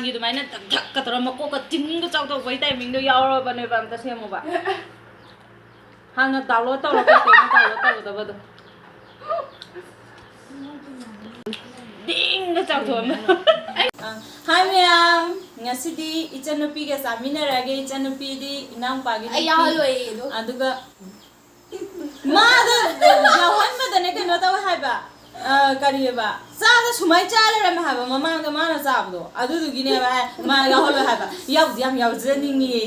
ꯅꯍꯥꯟꯒꯤ ꯑꯗꯨꯃꯥꯏꯅ ꯙꯛꯀ ꯇꯧꯔ ꯃꯀꯣꯛꯀ ꯆꯤꯡꯒ ꯆꯥꯎꯊꯣꯛꯄꯒꯤ ꯇꯥꯏꯃꯤꯡꯗꯣ ꯌꯥꯎꯔꯕꯅꯦꯕ ꯑꯝꯇ ꯁꯦꯝꯃꯨꯕ ꯍꯥꯟꯅ ꯗꯥꯎꯟꯂꯣꯗ ꯇꯧꯔꯒ ꯀꯩꯅꯣ ꯗꯥꯎꯟꯂꯣꯗ ꯇꯧꯒꯗꯕꯗꯣ ꯗꯤꯡꯒ ꯆꯥꯎꯊꯣꯛꯑꯝꯃ ꯍꯥꯏ ꯃꯌꯥꯝ ꯉꯁꯤꯗꯤ ꯏꯆꯟꯅꯨꯄꯤꯒ ꯆꯥꯃꯤꯟꯅꯔꯒꯦ ꯏꯆꯟꯅꯨꯄꯤꯗꯤ ꯏꯅꯥꯎꯄꯥꯒꯤ ꯑꯗꯨꯒ ꯃꯥꯗ ꯌꯥꯎꯍꯟꯕꯗꯅꯦ ꯀꯩꯅꯣ ꯇꯧꯋꯦ ꯍꯥꯏꯕ ꯀꯔꯤꯕ ꯆꯥꯗ ꯁꯨꯃꯥꯏꯅ ꯆꯥ ꯂꯩꯔꯝꯃꯦ ꯍꯥꯏꯕ ꯃꯃꯥꯡꯗ ꯃꯥꯅ ꯆꯥꯕꯗꯣ ꯑꯗꯨꯗꯨꯒꯤꯅꯦꯕ ꯃꯥ ꯌꯥꯎꯍꯜꯂꯣꯏ ꯍꯥꯏꯕ ꯌꯥꯎꯗꯤ ꯌꯥꯝ ꯌꯥꯎꯖꯅꯤꯡꯉꯦ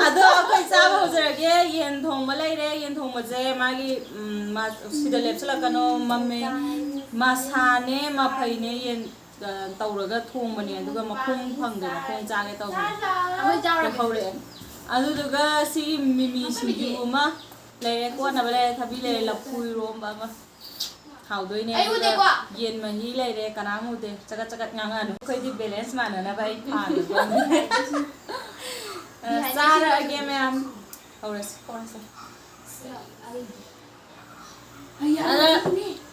ꯑꯗꯣ ꯑꯩꯈꯣꯏ ꯆꯥꯕ ꯍꯧꯖꯔꯒꯦ ꯌꯦꯟ ꯊꯣꯡꯕ ꯂꯩꯔꯦ ꯌꯦꯟ ꯊꯣꯡꯕꯁꯦ ꯃꯥꯒꯤ ꯁꯤꯗ ꯂꯦꯞꯁꯤꯜꯂꯛꯀꯅꯣ ꯃꯝꯃꯦ ꯃꯁꯥꯅꯦ ꯃꯐꯩꯅꯦ ꯌꯦꯟ ꯇꯧꯔꯒ ꯊꯣꯡꯕꯅꯦ ꯑꯗꯨꯒ ꯃꯈꯣꯡ ꯐꯪꯗꯦ ꯃꯈꯣꯡ ꯆꯥꯒꯦ ꯇꯧꯕꯅꯦ ꯍꯧꯔꯛꯑꯦ ꯑꯗꯨꯗꯨꯒ ꯁꯤꯒꯤ ꯃꯤꯃꯤ ꯁꯤꯡꯖꯨ ꯑꯃ ꯂꯩꯔꯦ ꯀꯣꯟꯅꯕ ꯂꯩꯔꯦ ꯊꯕꯤ ꯂꯩꯔꯦ ꯂꯐꯨ ꯏꯔꯣꯝꯕ ꯑꯃ ꯍꯥꯎꯗꯣꯏꯅꯦ ꯑꯗꯨꯒ ꯌꯦꯟ ꯃꯍꯤ ꯂꯩꯔꯦ ꯀꯅꯥꯝ ꯎꯗꯦ ꯆꯒꯠ ꯆꯒꯠ ꯉꯥꯡꯉꯛꯑꯅꯨ ꯑꯩꯈꯣꯏꯗꯤ ꯕꯦꯂꯦꯟꯁ ꯃꯥꯟꯅꯅꯕ ꯑꯩ ꯆꯥꯔꯛꯑꯒꯦ ꯃꯌꯥꯝ ꯍꯧꯔꯁꯤ ꯑꯗ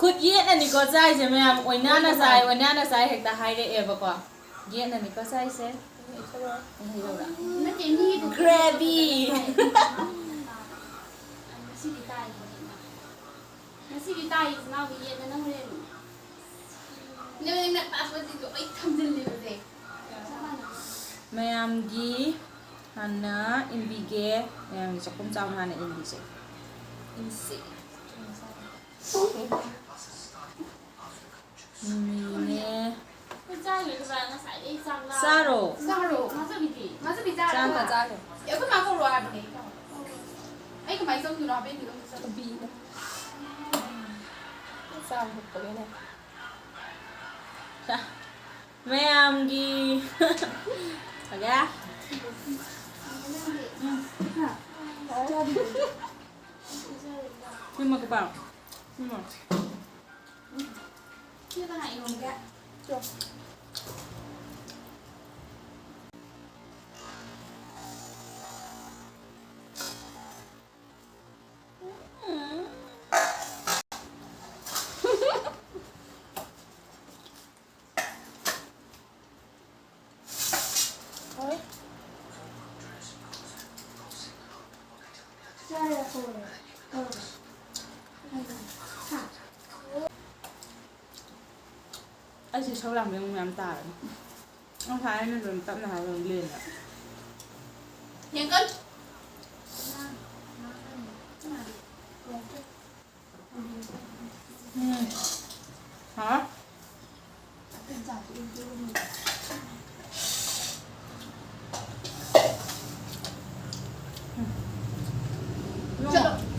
ꯈꯨꯠ ꯌꯦꯠꯅꯅꯤꯀꯣ ꯆꯥꯏꯁꯦ ꯃꯌꯥꯝ ꯑꯣꯏꯅꯥꯅ ꯆꯥꯏ ꯍꯦꯛꯇ ꯍꯥꯏꯔꯛꯑꯦꯕꯀꯣ ꯌꯦꯠꯅꯅꯤꯀꯣ ꯆꯥꯏꯁꯦ gravy Masih ditarik senang dia dan orang lain. Dia nak password itu, ay tamjil ni betul. ꯃꯌꯥꯝꯒꯤ ꯍꯥꯟꯅ ꯏꯟꯕꯤꯒꯦ ꯃꯌꯥꯝꯒꯤ ꯆꯥꯛꯈꯨꯝ ꯆꯥꯎꯅ ꯍꯥꯟꯅ ꯏꯟꯕꯤꯁꯦ ꯃꯤꯃꯤꯅꯦ ꯆꯥꯔꯣ ꯆꯥꯝꯄ ꯆꯥꯔꯣ Eu como é que eu vou abrir? Aí como é que eu vou abrir? ꯃꯌꯥꯝꯒꯤ ꯑꯒ ꯁꯤꯃ ꯀꯄꯥ ꯁꯤꯃ Chưa có hại hồn cả. ꯑꯩꯁꯦ ꯁꯧ ꯂꯥꯡꯕ ꯃꯌꯥꯝ ꯇꯥꯔꯅꯤ ꯉꯁꯥꯏ ꯑꯩꯅ ꯑꯗꯨꯝ ꯇꯞꯅ ꯍꯥꯏꯕ ꯂꯦꯟꯅ Yang kan? Hả?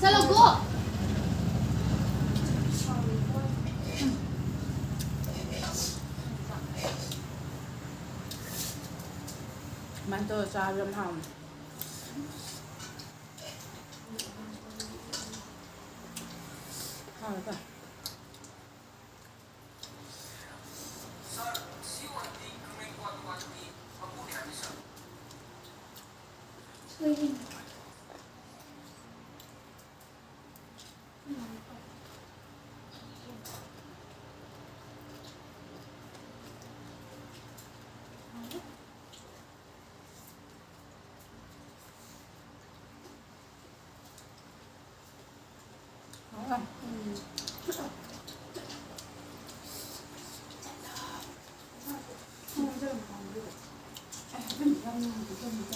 Chalo go. Mang tôi cho rơm hồng thôi rồi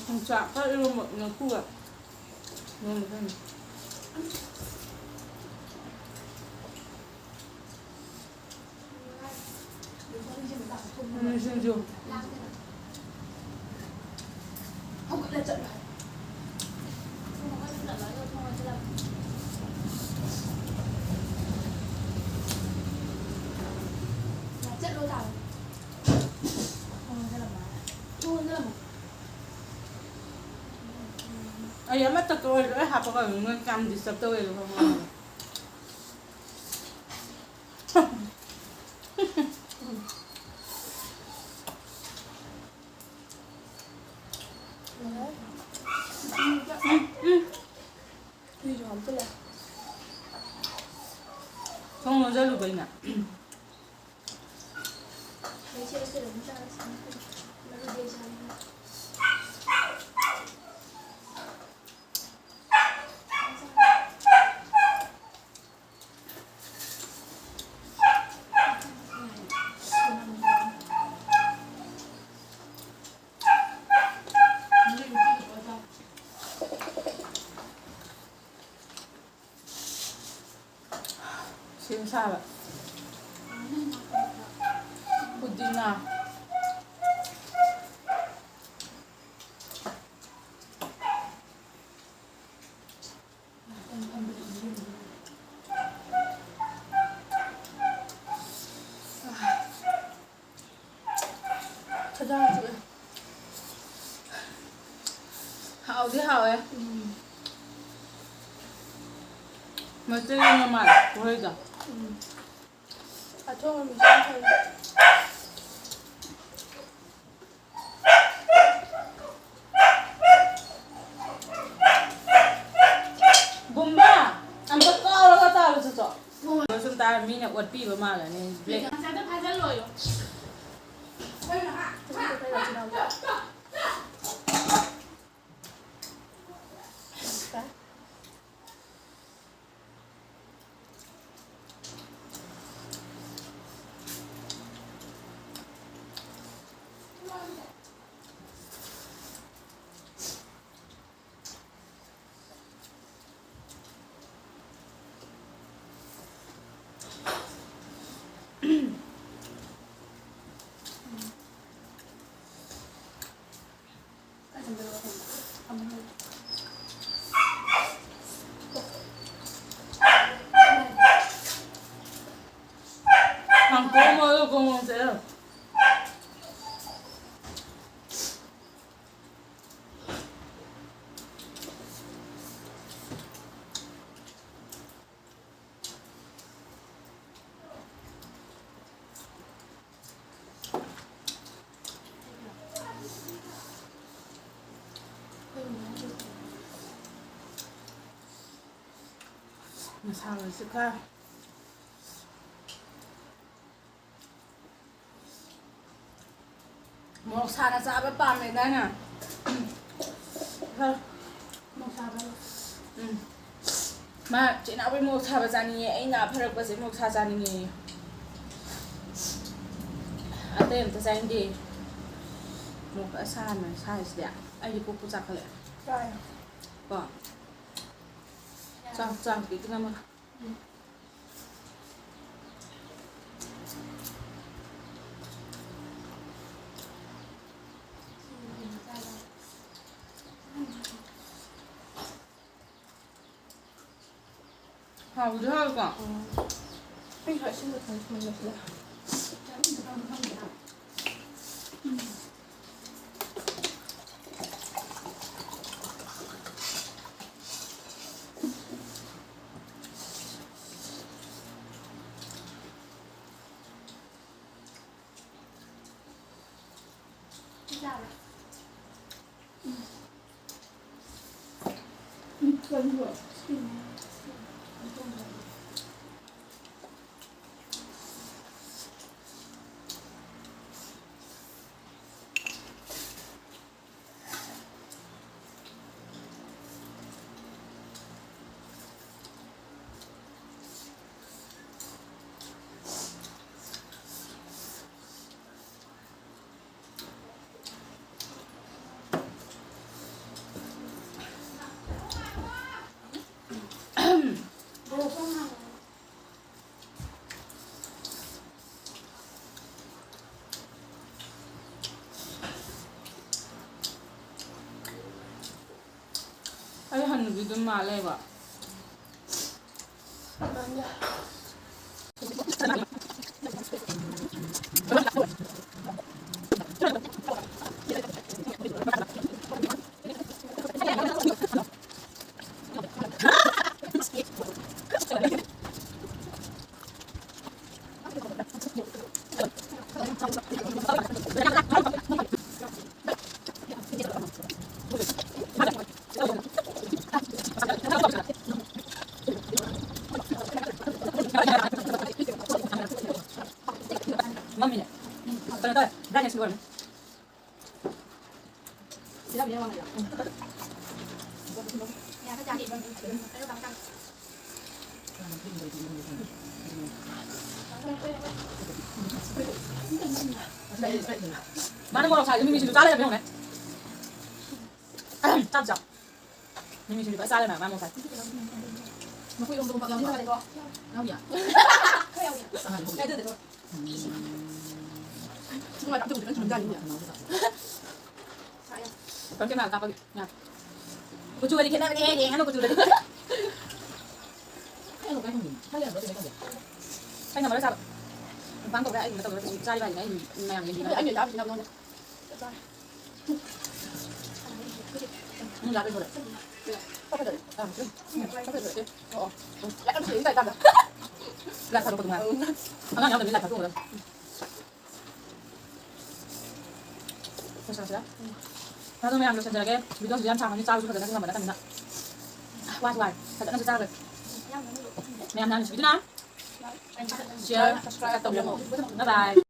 không chạm các luôn một người khu ạ luôn một cái xin dùng Không có là trận rồi. Chất lô tàu. ai mất tất tôi rồi học vào người cầm thì sắp tôi rồi không không nó rơi lụt nè 찾아가지고. 하오디 하오에. 맛있는 맛 보이자. 아, 처음에 시작하는. Bumba, ang pagkaw lang talo sa to. Sunta mi na wat pi ba ma la ni. Blek. Saya 파잘 넣어요. Ang komo komo sa'yo. Masama ka. Mo sana sa ba pa may na. Ha. Mo sabi. Ma, chinawi mo sa ba sa niya ay na parang kasi mo sa niya. Ate, yung sa hindi. Mo ka sana sa isda. Ay di pupusa ka le. Kaya. Ba. Sa dito naman. Ha, udah ka. Ay, hasin mo tayo sa sila. Ay, hanugin doon malay ba? Mami niya. Pero ito, brand siguro. Sila binawa nila. Kaya ka dyan, pero bangkang. Mana mo sa mimi silu sala na Tap jump. Mimi silu sala na mama mo sa. Makuha yung bumpa lang dito. Ngau ya. Kaya ulit. Kaya dito. Mga tapos dito ng dali niya. Sayang. Pag kena kapag nga. Kucu di kena ni ano kucu di. Ano kaya hindi? Kaya ba dito? Ay na mala sa. Bangko ga ay mata ko sa ba ni ay mayang hindi. Ay, ay, labi na Lá bên rồi đấy. Không phải rồi. Không phải rồi. Lại ăn thử cái này lại sao được cùng nào. Ăn nhau được lại sao được. Sao. 나도 그냥 이렇게 미디어 주장 장을 짜고 그래서 생각만 나갑니다. 와 좋아. 살짝 짜고. 그냥 난 주디나. Share, subscribe, bye bye.